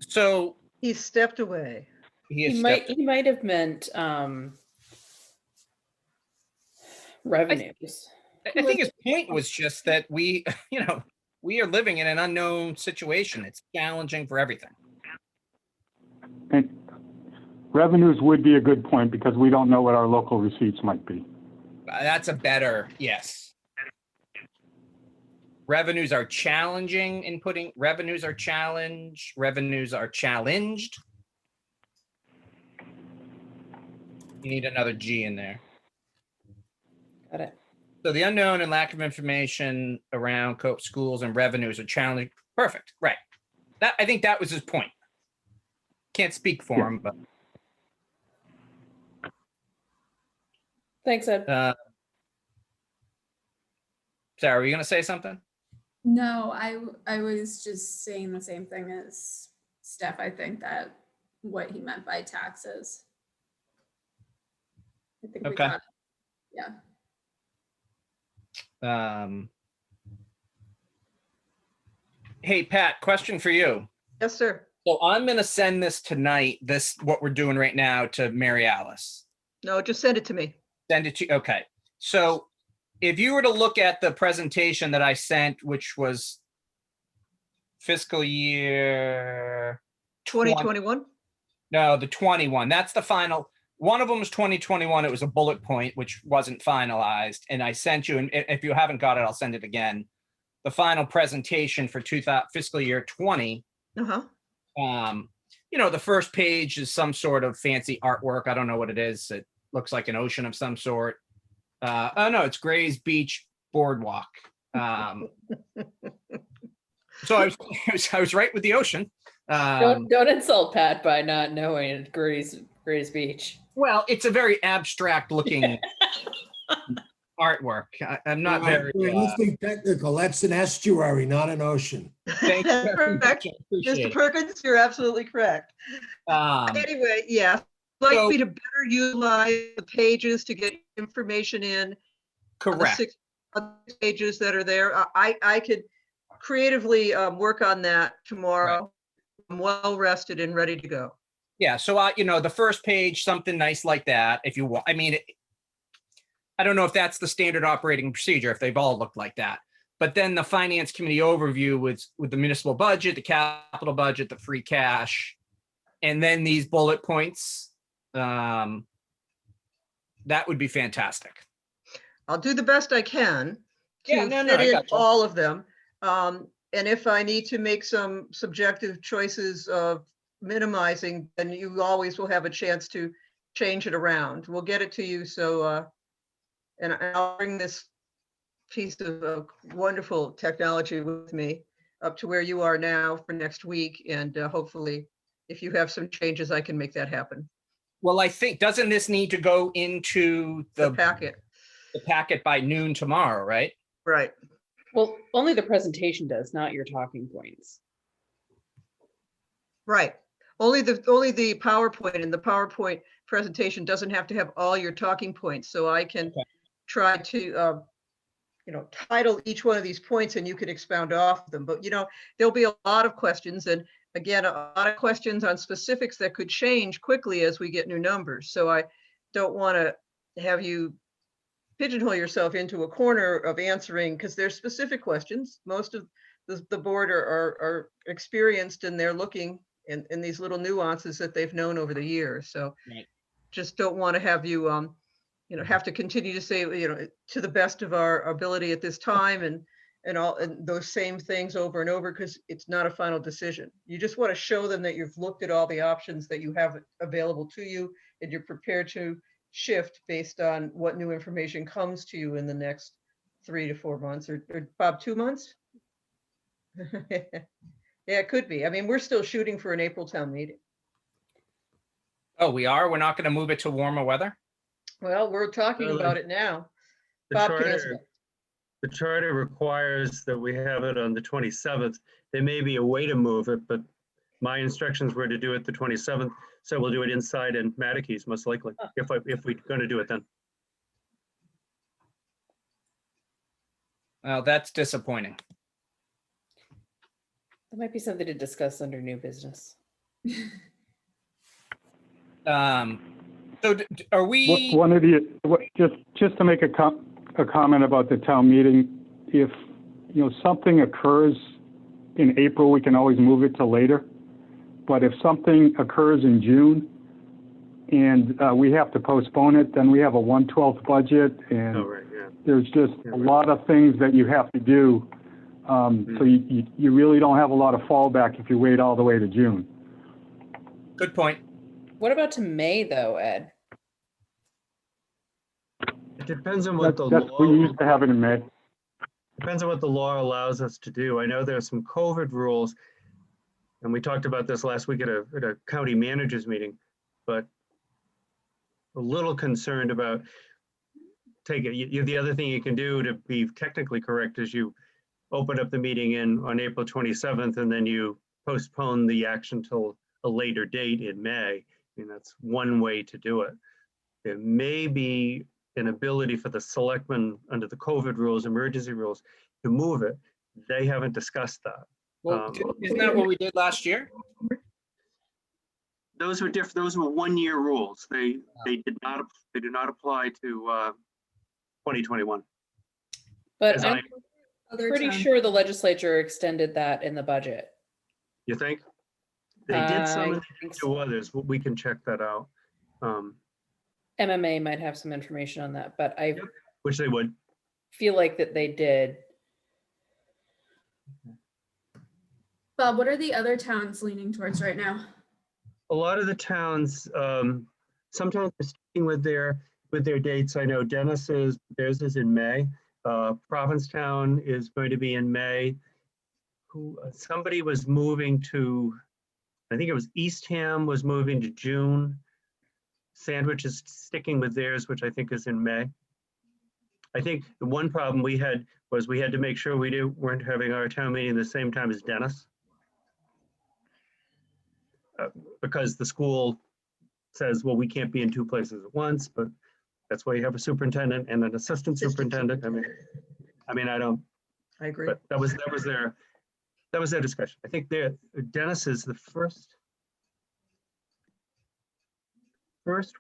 So He stepped away. he is He might have meant revenues. I think his point was just that we, we are living in an unknown situation. It's challenging for everything. And revenues would be a good point because we don't know what our local receipts might be. That's a better, yes. Revenues are challenging revenues are challenged. You need another G in there. Got it. So the unknown and lack of information around schools and revenues are challenging. Perfect, right. I think that was his point. Can't speak for him, but. Thanks, Ed. Sarah, were you going to say something? No, I was just saying the same thing as Steph. I think that what he meant by taxes. I think we Okay. got it. Yeah. Hey, Pat, question for you. Yes, sir. So I'm going to send this tonight, what we're doing right now, to Mary Alice. No, just send it to me. Send it to, okay. So if you were to look at the presentation that I sent, which was fiscal year 2021? No, the 21. That's the final. One of them was 2021. It was a bullet point, which wasn't finalized. And I sent you, and if you haven't got it, I'll send it again. The final presentation for fiscal year 20. Uh-huh. The first page is some sort of fancy artwork. I don't know what it is. It looks like an ocean of some sort. Oh no, it's Gray's Beach Boardwalk. So I was right with the ocean. Don't insult Pat by not knowing Gray's Beach. Well, it's a very abstract looking artwork. I'm not very. Let's be technical. That's an estuary, not an ocean. Thank you very much. I appreciate Mr. it. Perkins, you're absolutely correct. Anyway, yeah, I'd like me to better utilize the pages to get information in. Correct. The 6 pages that are there. I could creatively work on that tomorrow. Right. I'm well rested and ready to go. Yeah. So the first page, something nice like that. If you want, I mean, I don't know if that's the standard operating procedure, if they've all looked like that. But then the finance committee overview with the municipal budget, the capital budget, the free cash, and then these bullet points. That would be fantastic. I'll do the best I can to fit in all of them. And if I need to make some subjective choices of minimizing, then you always will have a chance to change it around. We'll get it to you. So, and I'll bring this piece of wonderful technology with me up to where you are now for next week. And hopefully, if you have some changes, I can make that happen. Well, I think, doesn't this need to go into the packet? The packet by noon tomorrow, right? Right. Well, only the presentation does, not your talking points. Right. Only the PowerPoint, and the PowerPoint presentation doesn't have to have all your talking points. So I can try to, title each one of these points, and you can expound off them. But, there'll be a lot of questions, and again, a lot of questions on specifics that could change quickly as we get new numbers. So I don't want to have you pigeonhole yourself into a corner of answering, because there's specific questions. Most of the board are experienced, and they're looking in these little nuances that they've known over the years. So just don't want to have you, have to continue to say, to the best of our ability at this time, and all and those same things over and over, because it's not a final decision. You just want to show them that you've looked at all the options that you have available to you, and you're prepared to shift based on what new information comes to you in the next 3 to 4 months, or Bob, 2 months. Yeah, it could be. I mean, we're still shooting for an April town meeting. Oh, we are? We're not going to move it to warmer weather? Well, we're talking about it now. Bob can answer that. The charter requires that we have it on the 27th, there may be a way to move it, but my instructions were to do it the 27th. So we'll do it inside in Matikes, most likely, if we're going to do it then. Well, that's disappointing. That might be something to discuss under new business. So are we? One of the, just to make a comment about the town meeting, if, something occurs in April, we can always move it to later. But if something occurs in June and we have to postpone it, then we have a 1/12 budget, and Oh, right, yeah. there's just a lot of things that you have to do. So you really don't have a lot of fallback if you wait all the way to June. Good point. What about to May though, Ed? It depends on what the That's, we law, used to have it in May. depends on what the law allows us to do. I know there's some COVID rules, and we talked about this last week at a county managers meeting, but a little concerned about the other thing you can do to be technically correct is you open up the meeting on April 27th, and then you postpone the action till a later date in May. I mean, that's one way to do it. There may be an ability for the selectmen under the COVID rules, emergency rules, to move it. They haven't discussed that. Well, isn't that what we did last year? Those were different. Those were 1-year rules. They do not apply to 2021. But As I'm pretty sure the legislature extended that in the budget. You think? They did some I and they think did to others. We can check that out. MMA might have some information on that, but I Which they would. feel like that they did. Bob, what are the other towns leaning towards right now? A lot of the towns, sometimes they're sticking with their dates. I know theirs is in May. Provincetown is going to be in May. Somebody was moving to, I think it was Eastham was moving to June. Sandwich is sticking with theirs, which I think is in May. I think the one problem we had was we had to make sure we weren't having our town meeting the same time as Dennis. Because the school says, well, we can't be in two places at once, but that's why you have a superintendent and an assistant superintendent. I agree. But that was their discussion. I think Dennis is the first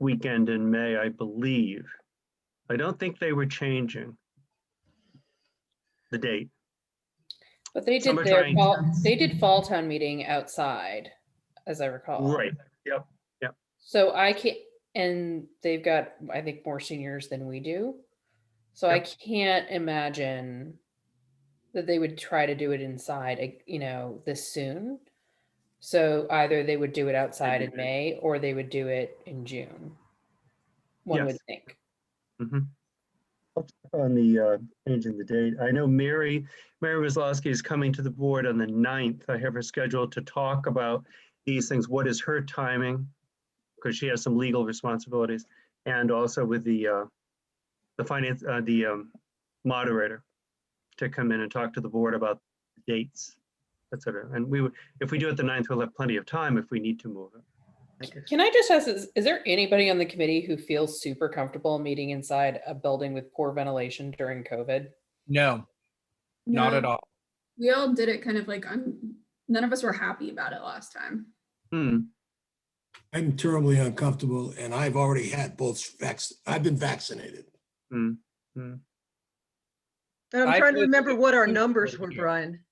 weekend in May, I believe. I don't think they were changing the date. But they did Some are their trying- they did fall town meeting outside, as I recall. Right, yep. So I can't, and they've got, I think, more seniors than we do. So I Yep. can't imagine that they would try to do it inside, this soon. So either they would do it outside in May or they would do it in June. One would Yes. think. Mhm. I'll check on the changing the date. I know Mary Wazlowski is coming to the board on the 9th. I have her scheduled to talk about these things. What is her timing? Because she has some legal responsibilities, and also with the moderator to come in and talk to the board about dates, et cetera. And if we do it the 9th, we'll have plenty of time if we need to move it. Can I just ask, is there anybody on the committee who feels super comfortable meeting inside a building with poor ventilation during COVID? No, not at all. We all did it kind of like, none of us were happy about it last time. I'm terribly uncomfortable, and I've already had I've been vaccinated. And I'm trying to remember what our numbers were, Brian.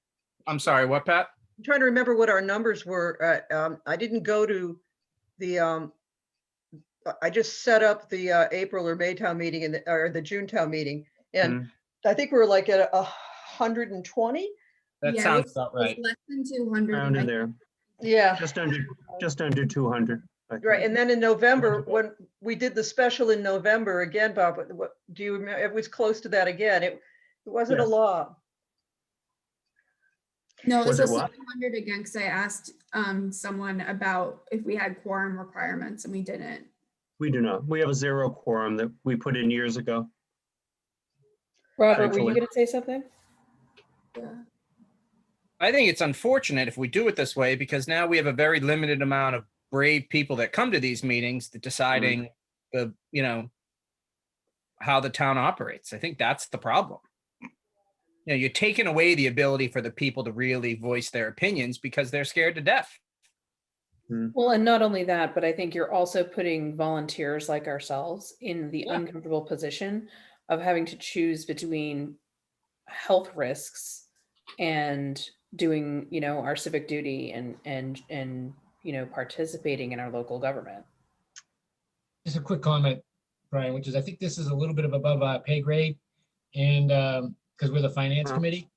I'm sorry, what, Pat? I'm trying to remember what our numbers were. I didn't go to the, I just set up the April or May town meeting or the June town meeting. And I think we were like at 120. That Yeah, sounds it about was right. less than 200. Around in there, Yeah, just under 200. I think. right. And then in November, when we did the special in November again, Bob, what do you remember? It was close to that again. It wasn't a Yes. lot. No, Was this it was what? 200 again, because I asked someone about if we had quorum requirements and we didn't. We do not. We have a 0 quorum that we put in years ago. Robert, were you Thankfully. going to say something? Yeah. I think it's unfortunate if we do it this way, because now we have a very limited amount of brave people that come to these meetings that deciding the, you know, how the town operates. I think that's the problem. You know, you're taking away the ability for the people to really voice their opinions because they're scared to death. Well, and not only that, but I think you're also putting volunteers like ourselves in the Yeah. uncomfortable position of having to choose between health risks and doing, you know, our civic duty and you know, participating in our local government. Just a quick comment, Brian, which is I think this is a little bit of above our pay grade. And because we're the finance committee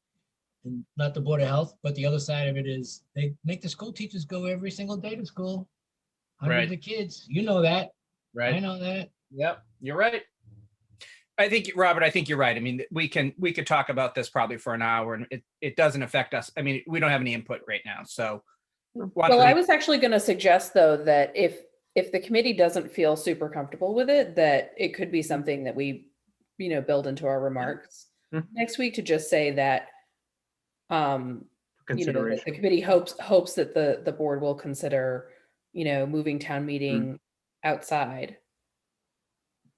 and not the Board of Health, but the other side of it is they make the school teachers go every single day to school. Hundreds Right. of kids. You know that. I Right. know that. Yep. You're right. I think, Robert, I think you're right. I mean, we could talk about this probably for an hour, and it doesn't affect us. I mean, we don't have any input right now. So why don't Well, I we- was actually going to suggest though, that if the committee doesn't feel super comfortable with it, that it could be something that we, you know, build into our remarks Mhm. next week to just say that, you know, that Consideration. the committee hopes that the board will consider, you know, moving town meeting outside.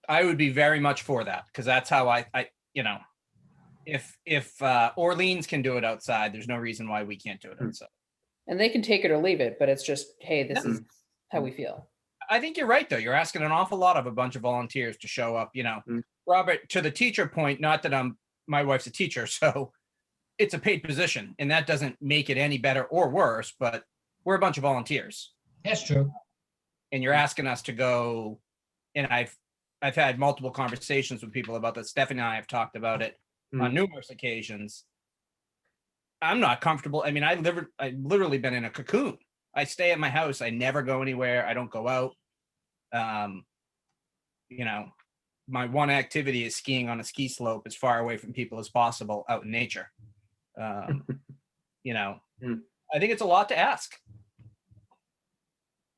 I would be very much for that, because that's how I, you know, if Orleans can do it outside, there's no reason why we can't do it outside. And they can take it or leave it, but it's just, hey, this Yeah. is how we feel. I think you're right, though. You're asking an awful lot of a bunch of volunteers to show up, you know. Robert, to the teacher point, not that my wife's a teacher, so it's a paid position, and that doesn't make it any better or worse, but we're a bunch of volunteers. That's true. And you're asking us to go, and I've had multiple conversations with people about this. Stephanie and I have talked about it on numerous occasions. I'm not comfortable. I mean, I've literally been in a cocoon. I stay at my house. I never go anywhere. I don't go out. You know, my one activity is skiing on a ski slope as far away from people as possible out in nature. You know, I think it's a lot to ask.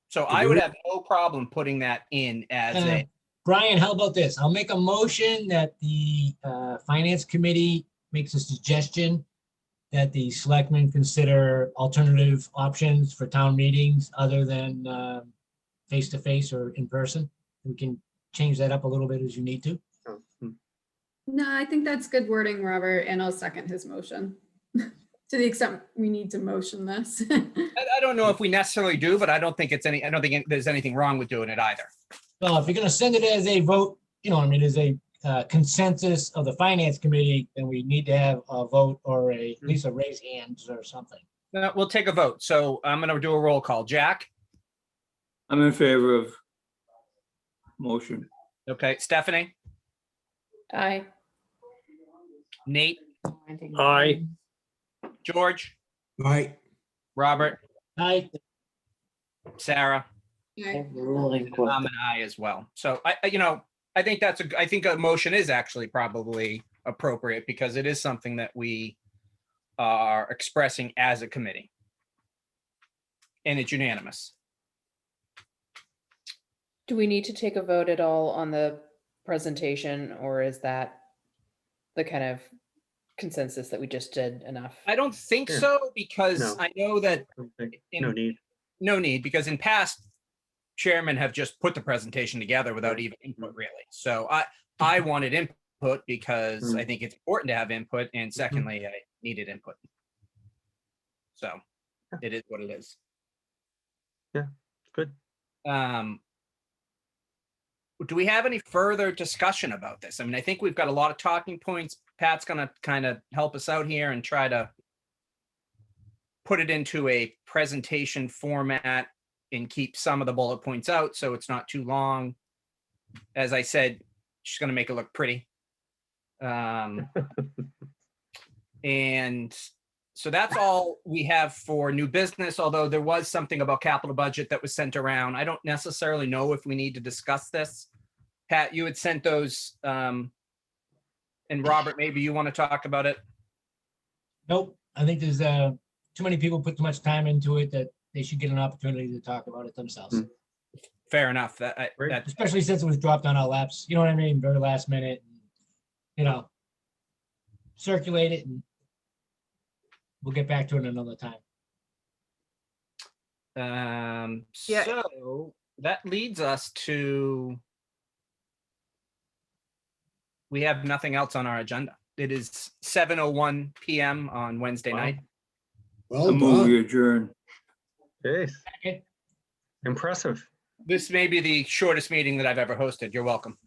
So I would have no problem putting that in as a. Brian, how about this? I'll make a motion that the finance committee makes a suggestion that the selectmen consider alternative options for town meetings other than face-to-face or in person. We can change that up a little bit as you need to. No, I think that's good wording, Robert, and I'll second his motion. To the extent we need to motion this. I don't know if we necessarily do, but I don't think there's anything wrong with doing it either. Well, if you're gonna send it as a vote, you know, I mean, as a consensus of the finance committee, then we need to have a vote or at least a raise hands or something. We'll take a vote. So I'm going to do a roll call. Jack? I'm in favor of motion. Okay. Stephanie? Aye. Nate? Aye. George? Right. Robert? Aye. Sarah? Yeah. I'm an aye as well. So I think I think a motion is actually probably appropriate, because it is something that we are expressing as a committee. And it's unanimous. Do we need to take a vote at all on the presentation, or is that the kind of consensus that we just did enough? I don't think Yeah. so, because No. I know that No need. no need, because in past chairmen have just put the presentation together without even input, really. So I wanted input because I think it's important to have input, and secondly, I needed input. So it is what it is. Good. Do we have any further discussion about this? I mean, I think we've got a lot of talking points. Pat's gonna kind of help us out here and try to put it into a presentation format and keep some of the bullet points out so it's not too long. As I said, she's going to make it look pretty. And so that's all we have for new business, although there was something about capital budget that was sent around. I don't necessarily know if we need to discuss this. Pat, you had sent those, and Robert, maybe you want to talk about it? Nope, I think there's too many people put too much time into it that they should get an opportunity to talk about it themselves. Fair enough. Great. That Especially since it was dropped on our laps, you know what I mean? Very last minute, you know, circulate it and we'll get back to it another time. Yeah. So that leads us to, we have nothing else on our agenda. It is 7:01 PM on Wednesday Wow. night. Well I move we done. adjourn. Jeez, Okay. impressive. This may be the shortest meeting that I've ever hosted. You're welcome.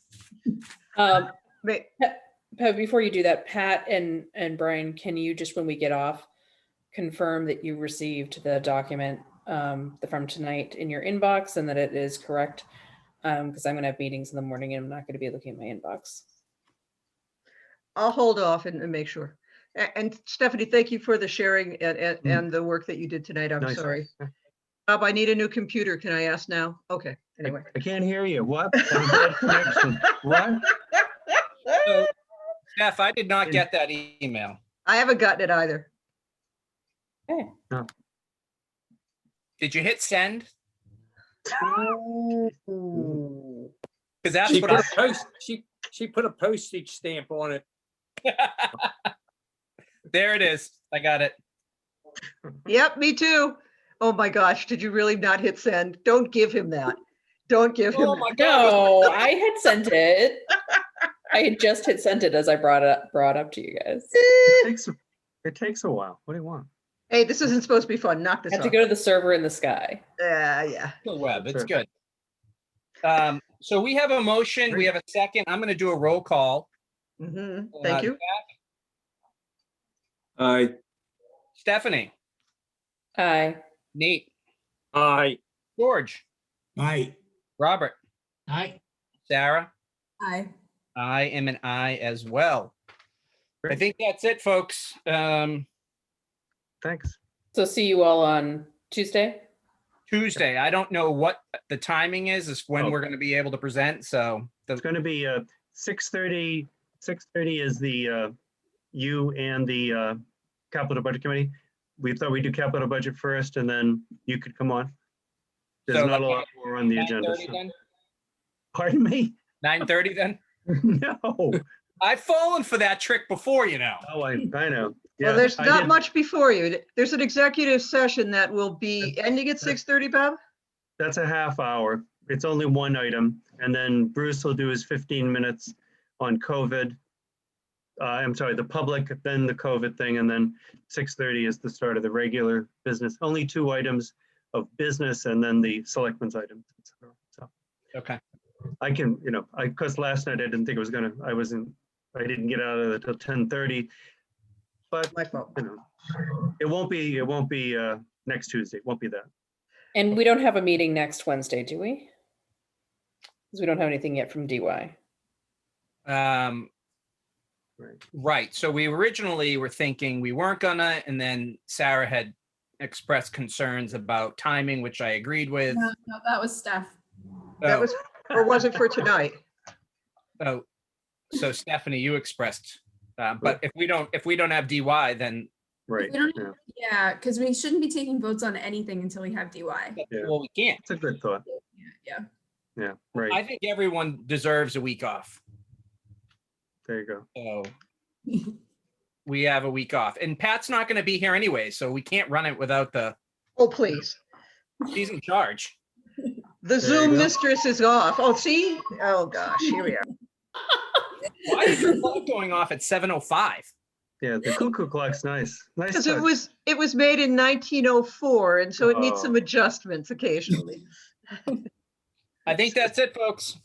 Wait, Pat, before you do that, Pat and Brian, can you just, when we get off, confirm that you received the document from tonight in your inbox and that it is correct? Because I'm gonna have meetings in the morning and I'm not gonna be looking at my inbox. I'll hold off and make sure. And Stephanie, thank you for the sharing and the work that you did tonight. I'm Nice. sorry. Bob, I need a new computer. Can I ask now? Okay, anyway. I can't hear you. What? Bad connection. What? So, Steph, I did not get that email. I haven't gotten it either. Okay. Did you hit send? Because that's She what put I. a post, she put a postage stamp on it. There it is. I got it. Yep, me too. Oh my gosh, did you really not hit send? Don't give him that. Don't give him Oh that. my God. No, I had sent it. I had just hit sent it as I brought up to you guys. It takes a while. What do you want? Hey, this isn't supposed to be fun. Knock I this had off. to go to the server in the sky. Yeah. The web. It's Sure. good. So we have a motion. We have a second. I'm going to do a roll call. Thank you. Aye. Stephanie, Aye. Nate, Aye. George, Aye. Robert, Aye. Sarah. Aye. I am an I as well. I Great. think that's it, folks. Thanks. So see you all on Tuesday. Tuesday. I don't know what the timing is when Oh. we're going to be able to present. So It's going to be 6:30. 6:30 is the you and the capital budget committee. We thought we'd do capital budget first, and then you could come on. There's So not like a lot more on the agenda. 9:30 So. then? Pardon me? 9:30 then? No. I've fallen for that trick before, you know. Oh, I know. Well, Yeah, there's I not did- much before you. There's an executive session that will be ending at 6:30, Bob? That's a half hour. It's only one item. And then Bruce will do his 15 minutes on COVID. I'm sorry, the public, then the COVID thing, and then 6:30 is the start of the regular business. Only two items of business and then the selectmen's items. So Okay. I can, because last night I didn't think it was gonna, I didn't get out of it till 10:30. But, My fault. it won't be next Tuesday. It won't be that. And we don't have a meeting next Wednesday, do we? Because we don't have anything yet from DY. Right. So we originally were thinking we weren't gonna, and then Sarah had expressed concerns about timing, which I agreed with. No, that was Steph. That Oh, was, or was it for tonight? oh, so Stephanie, you expressed, but if we don't have DY, then, Right. We don't- Yeah. Yeah, because we shouldn't be taking votes on anything until we have DY. Yeah. well, we can't. It's a good thought. Yeah. Yeah, right. I think everyone deserves a week off. There you go. So we have a week off, and Pat's not going to be here anyway, so we can't run it without Oh, please. she's in charge. The you Zoom go. mistress is off. Oh, see? Oh, gosh, here we are. Why is your clock going off at 7:05? Yeah, the cuckoo clock's nice. Nice Because touch. it was made in 1904, and so it needs some Oh. adjustments occasionally. I think that's it, folks.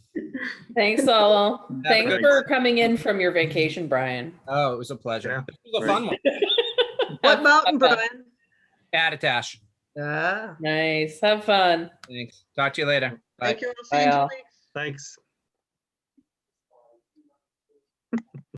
Thanks all. a Thanks good- for coming in from your vacation, Brian. Oh, it was a pleasure. Yeah, This was a right. fun one. What mountain, Have fun. Brian? Attitash. Ah, Nice. Have fun. Thanks. Talk to you later. Bye. thank you. I'll see you in 2 Bye all. weeks. Thanks.